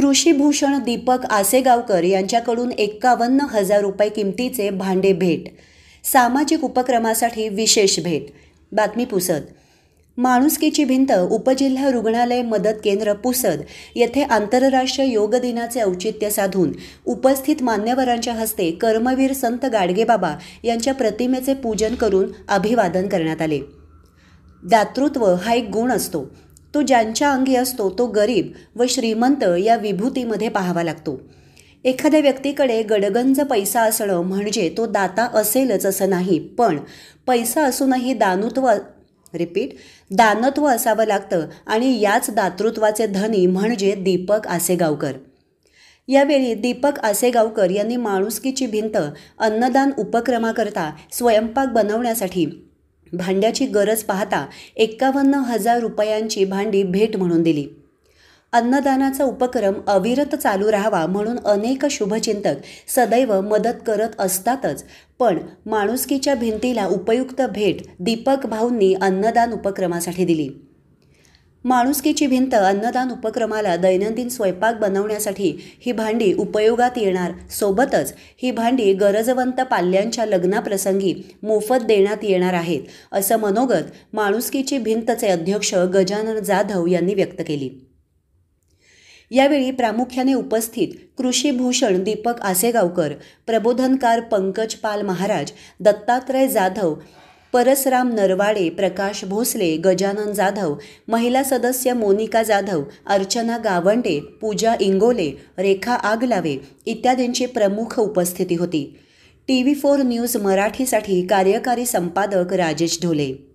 कृषीभूषण दीपक आसेगावकर यांच्याकडून 51,000 रुपये किमतीचे भांडे भेट. सामाजिक उपक्रमासाठी विशेष भेट. बातमी पुसद. माणुसकीची भिंत उपजिल्हा रुग्णालय मदत केंद्र पुसद येथे आंतरराष्ट्रीय योग दिनाचे औचित्य साधून उपस्थित मान्यवरांच्या हस्ते कर्मवीर संत गाडगेबाबा यांच्या प्रतिमेचे पूजन करून अभिवादन करण्यात आले. दातृत्व हा एक गुण असतो. तो ज्यांच्या अंगी असतो तो गरीब व श्रीमंत या विभूतीमध्ये पाहावा लागतो. एखाद्या व्यक्तीकडे गडगंज पैसा असणं म्हणजे तो दाता असेलच असं नाही, पण पैसा असूनही दानत्व असावं लागतं आणि याच दातृत्वाचे धनी म्हणजे दीपक आसेगावकर. यावेळी दीपक आसेगावकर यांनी माणुसकीची भिंत अन्नदान उपक्रमाकरता स्वयंपाक बनवण्यासाठी भांड्याची गरज पाहता 51,000 रुपयांची भांडी भेट म्हणून दिली. अन्नदानाचा उपक्रम अविरत चालू राहावा म्हणून अनेक शुभचिंतक सदैव मदत करत असतातच, पण माणुसकीच्या भिंतीला उपयुक्त भेट दीपक भाऊंनी अन्नदान उपक्रमासाठी दिली. माणुसकीची भिंत अन्नदान उपक्रमाला दैनंदिन स्वयंपाक बनवण्यासाठी ही भांडी उपयोगात येणार. सोबतच ही भांडी गरजवंत पाल्यांच्या लग्नाप्रसंगी मोफत देण्यात येणार आहेत, असं मनोगत माणुसकीची भिंतचे अध्यक्ष गजानन जाधव यांनी व्यक्त केली. यावेळी प्रामुख्याने उपस्थित कृषीभूषण दीपक आसेगावकर, प्रबोधनकार पंकज पाल महाराज, दत्तात्रय जाधव, परसराम नरवाडे, प्रकाश भोसले, गजानन जाधव, महिला सदस्य मोनिका जाधव, अर्चना गावंडे, पूजा इंगोले, रेखा आगलावे इत्यादींची प्रमुख उपस्थिती होती. TV4 न्यूज मराठीसाठी कार्यकारी संपादक राजेश ढोले.